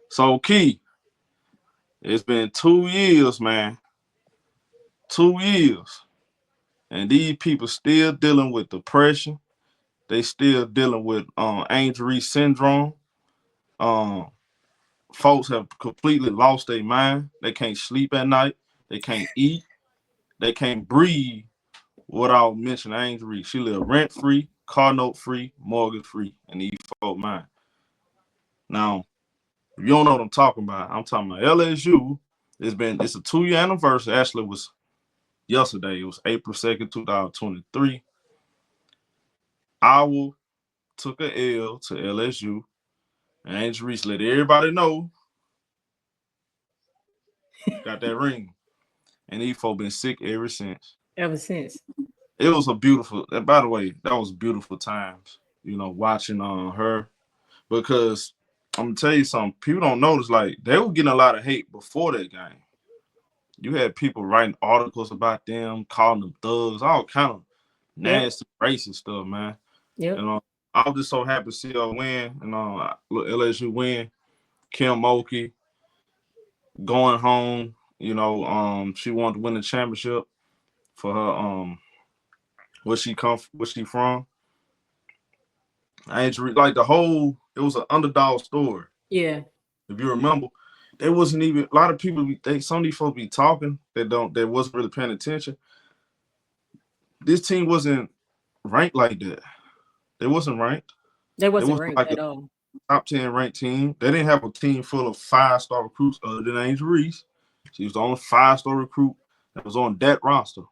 So, Key, it's been 2 years, man. 2 years. And these people still dealing with depression. They still dealing with Angel Reese syndrome. Um, Folks have completely lost their mind. They can't sleep at night. They can't eat. They can't breathe without mentioning Angel Reese. She live rent free, car note free, mortgage free, and these folk mind. Now, if you don't know what I'm talking about, I'm talking about LSU. It's a 2 year anniversary. Actually, it was yesterday. It was April 2nd, 2023. Iowa took a L to LSU, and Angel Reese let everybody know got that ring. And these folk been sick ever since. Ever since. It was a beautiful. And by the way, that was beautiful times. Watching her because I'm gonna tell you something. People don't notice like they were getting a lot of hate before that game. You had people writing articles about them, calling them thugs, all kind of Yep. nasty, racist stuff, man. Yep. And I was just so happy to see her win. LSU win. Kim Mulkey going home. She wanted to win the championship for her. Where she from? Like the whole. It was an underdog story. Yeah. If you remember, there wasn't even a lot of people. Some of these folks be talking. They wasn't really paying attention. This team wasn't ranked like that. They wasn't ranked. They They wasn't wasn't ranked like a at all. top 10 ranked team. They didn't have a team full of 5-star recruits other than Angel Reese. She was the only 5-star recruit that was on that roster.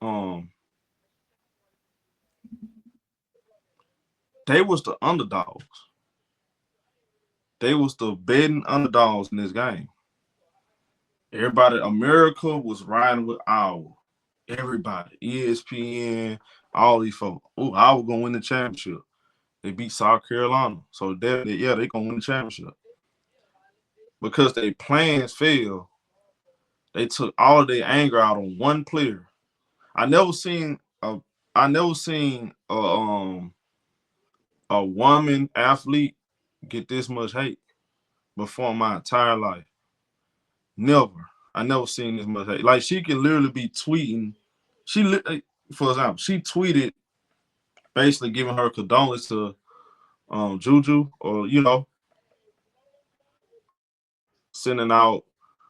Um, they was the underdogs. They was the betting underdogs in this game. Everybody, America was riding with Iowa. Everybody, ESPN, all these folks. Oh, Iowa gonna win the championship. They beat South Carolina, so they gonna win the championship. Because their plans failed, they took all of their anger out on one player. I never seen a I never seen a woman athlete get this much hate before in my entire life. Never. I never seen this much hate. Like she can literally be tweeting. For example, she tweeted basically giving her condolence to Juju, or sending out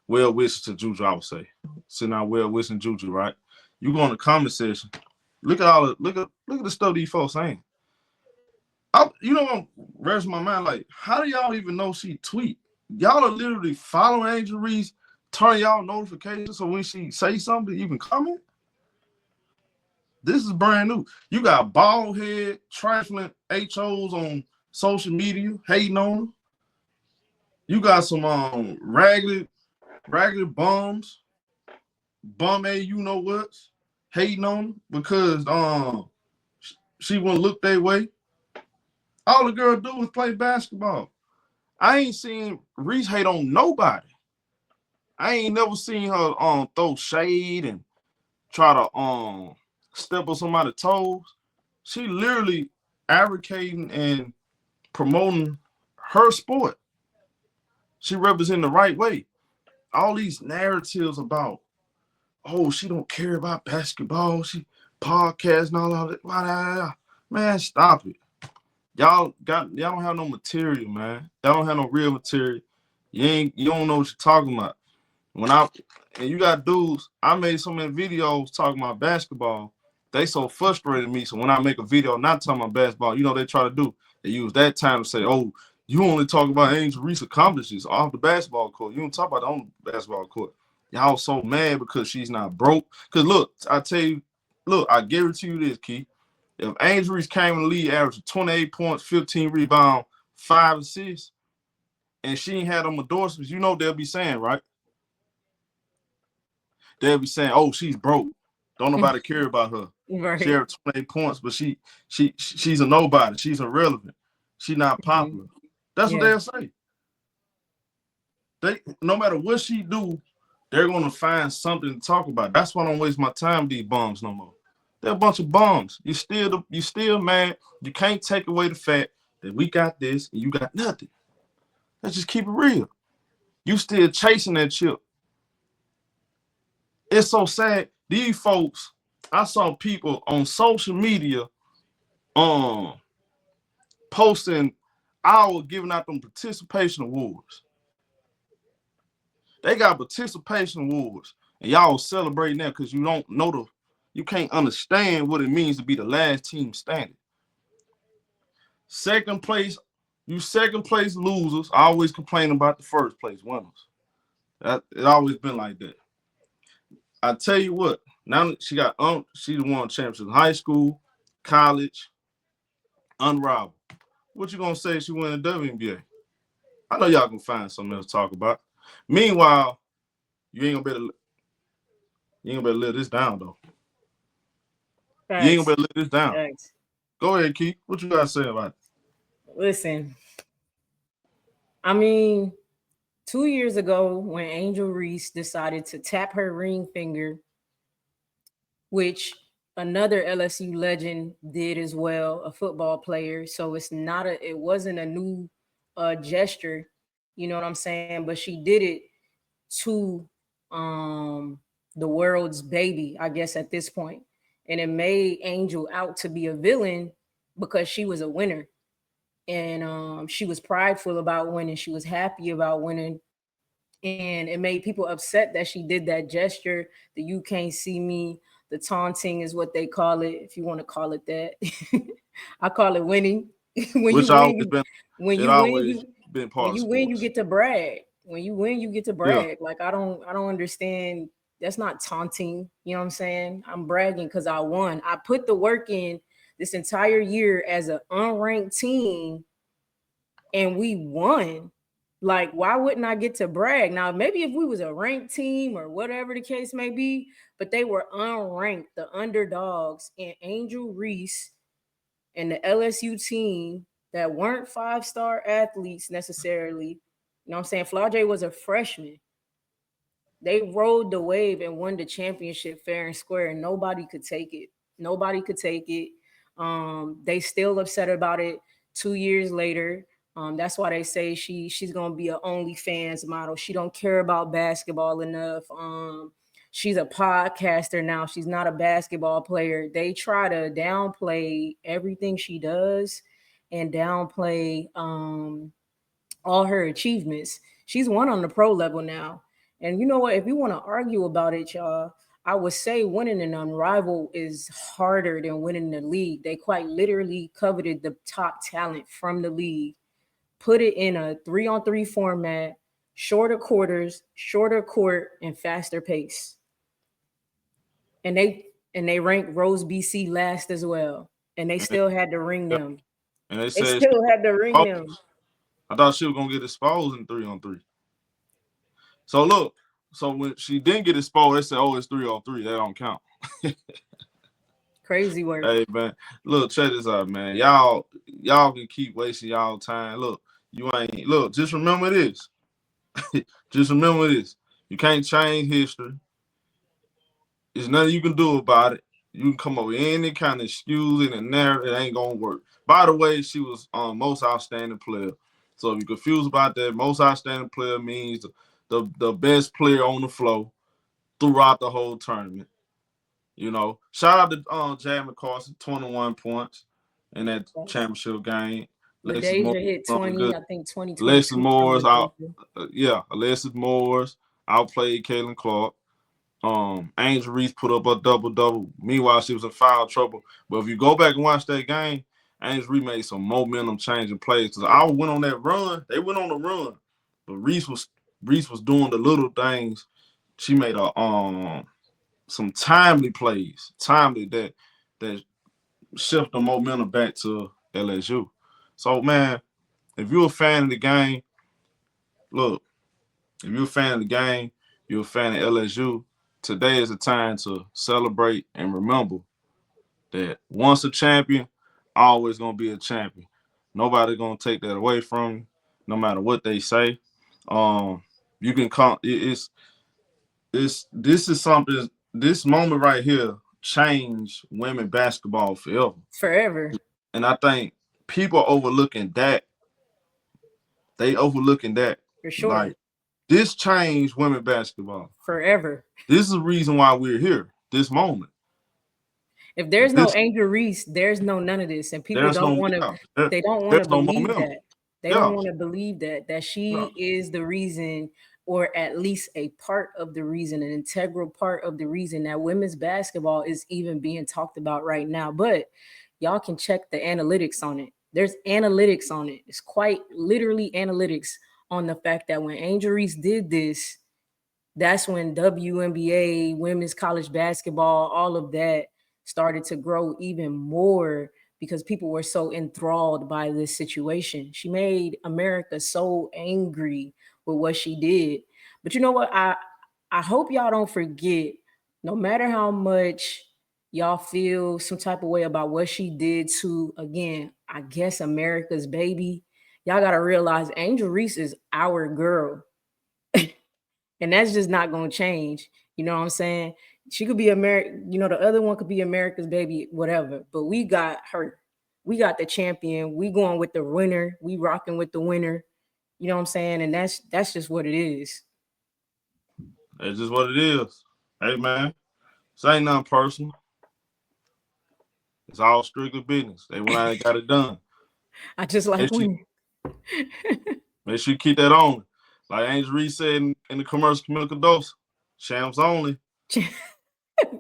well wishes to Juju. I would say sending out well wishing Juju. Right? You go in the comment section. Look at the stuff these folks saying. I'm rest my mind like, how do y'all even know she tweet? Y'all are literally following Angel Reese, turn y'all notifications so when she say something, you can comment. This is brand new. You got bald head, trifling HOs on social media hating on them. You got some ragged bums, bum you know what's hating on them because she wouldn't look their way. All the girl do is play basketball. I ain't seen Reese hate on nobody. I ain't never seen her throw shade and try to step on somebody's toes. She literally advocating and promoting her sport. She representing the right way. All these narratives about, oh, she don't care about basketball. She podcast and all of that. Man, stop it. Y'all don't have no material, man. Y'all don't have no real material. You don't know what you're talking about. And you got dudes, I made so many videos talking about basketball. They so frustrated me. So when I make a video not talking about basketball, they try to do. They use that time to say, oh, you only talk about Angel Reese accomplishments off the basketball court. You don't talk about it on the basketball court. Y'all so mad because she's not broke. Because look, I guarantee you this, Keith. If Angel Reese came in the league averaging 28 points, 15 rebounds, 5 assists, and she ain't had them endorsements, they'll be saying, right? They'll be saying, oh, she's broke. Don't nobody care about her. Right. She had 28 points, but she's a nobody. She's irrelevant. She's not popular. That's what they'll say. No matter what she do, they're gonna find something to talk about. That's why I don't waste my time with these bums no more. They're a bunch of bums. You still mad. You can't take away the fact that we got this and you got nothing. Let's just keep it real. You still chasing that chip. It's so sad. These folks, I saw people on social media um posting giving out them participation awards. They got participation awards, and y'all celebrating that because you don't know you can't understand what it means to be the last team standing. Second place, you second place losers always complain about the first place winners. It always been like that. I tell you what, now that she won championships in high school, college, unrivaled. What you gonna say she win the WNBA? I know y'all can find something else to talk about. Meanwhile, you ain't gonna better let this down though. Facts. You ain't gonna better let this down. Facts. Go ahead, Keith. What you gotta say about it? Listen, I mean, 2 years ago when Angel Reese decided to tap her ring finger, which another LSU legend did as well, a football player. So it wasn't a new gesture, you know what I'm saying? But she did it to um the world's baby, I guess at this point. And it made Angel out to be a villain because she was a winner. And she was prideful about winning. She was happy about winning. And it made people upset that she did that gesture. The "you can't see me," the taunting is what they call it, if you want to call it that. I call it winning. when Which you always win, you been when it you win, always you been part when of you win, you sports. get to brag. When you win, you get to Yeah. brag. Like I don't understand. That's not taunting. You know what I'm saying? I'm bragging because I won. I put the work in this entire year as an unranked team, and we won. Like, why wouldn't I get to brag? Now, maybe if we was a ranked team or whatever the case may be, but they were unranked, the underdogs, and Angel Reese and the LSU team that weren't five-star athletes necessarily. You know what I'm saying? Flau'jae was a freshman. They rode the wave and won the championship fair and square, and nobody could take it. Nobody could take it. They still upset about it 2 years later. That's why they say she's gonna be an OnlyFans model. She don't care about basketball enough. She's a podcaster now. She's not a basketball player. They try to downplay everything she does and downplay all her achievements. She's won on the pro level now. And you know what? If you want to argue about it, y'all, I would say winning an unrivaled is harder than winning the league. They quite literally coveted the top talent from the league, put it in a 3-on-3 format, shorter quarters, shorter court, and faster pace. And they ranked Rose BC last as well. And they And they, still had to ring yeah. them. And they They said still had to ring them. I thought she was gonna get exposed in 3-on-3. So look, so when she didn't get exposed, they said, "Oh, it's 3-on-3. That don't count." Crazy work. Hey man, look, check this out, man. Y'all can keep wasting y'all time. Look, you ain't look. Just remember this. Just remember this. You can't change history. There's nothing you can do about it. You can come up with any kind of excuse and narrative. It ain't gonna work. By the way, she was most outstanding player. So if you're confused about that, most outstanding player means the best player on the floor throughout the whole tournament. You know, shout out to Jad McCarson, 21 points in that championship game. Alexis Bedeja Morris, hit 20, I think 2022. Alexis Morris out, Alexis Morris outplayed Caitlin Clark. Angel Reese put up a double-double. Meanwhile, she was in foul trouble. But if you go back and watch that game, Angel Reese made some momentum changing plays. Because I went on that run. They went on the run. But Reese was doing the little things. She made some timely plays, that shift the momentum back to LSU. So man, if you're a fan of the game, look, if you're a fan of the game, you're a fan of LSU, today is the time to celebrate and remember that once a champion, always gonna be a champion. Nobody gonna take that away from you, no matter what they say. You can come. This is something. This moment right here changed women basketball forever. Forever. And I think people overlooking that They overlooking that. For sure. Like, this changed women basketball Forever. This is the reason why we're here. This moment. If there's no Angel Reese, there's no none of this, and people don't want to. They don't want to believe that. They don't want to believe that she is the reason, or at least a part of the reason, an integral part of the reason that women's basketball is even being talked about right now. But y'all can check the analytics on it. There's analytics on it. It's quite literally analytics on the fact that when Angel Reese did this, that's when WNBA, women's college basketball, all of that started to grow even more because people were so enthralled by this situation. She made America so angry with what she did. But you know what? I hope y'all don't forget, no matter how much y'all feel some type of way about what she did to, again, I guess America's baby, y'all got to realize Angel Reese is our girl. And that's just not going to change. You know what I'm saying? She could be American, you know, the other one could be America's baby, whatever. But we got her. We got the champion. We going with the winner. We rocking with the winner. You know what I'm saying? And that's just what it is. That's just what it is. Hey, man, this ain't nothing personal. It's all strictly business. They went out and got it done. I just like winning. Make sure you keep that on. Like Angel Reese said in the commercial dose, champs only.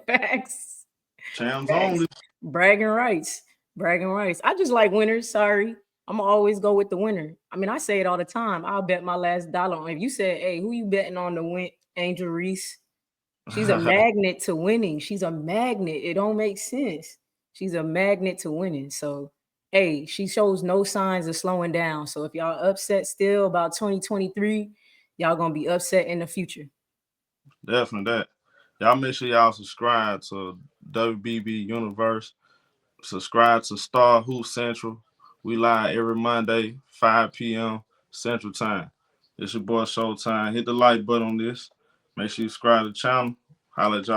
Facts. Champs only. Bragging rights. I just like winners. Sorry. I'm going to always go with the winner. I mean, I say it all the time. I'll bet my last dollar on. If you said, hey, who you betting on to win? Angel Reese. She's a magnet to winning. She's a magnet. It don't make sense. She's a magnet to winning. So, hey, she shows no signs of slowing down. So if y'all upset still about 2023, y'all going to be upset in the future. Definitely that. Y'all make sure y'all subscribe to WBB Universe. Subscribe to Star Hoop Central. We live every Monday, 5 p.m. Central Time. It's your boy Showtime. Hit the like button on this. Make sure you subscribe to the channel. Holla at y'all.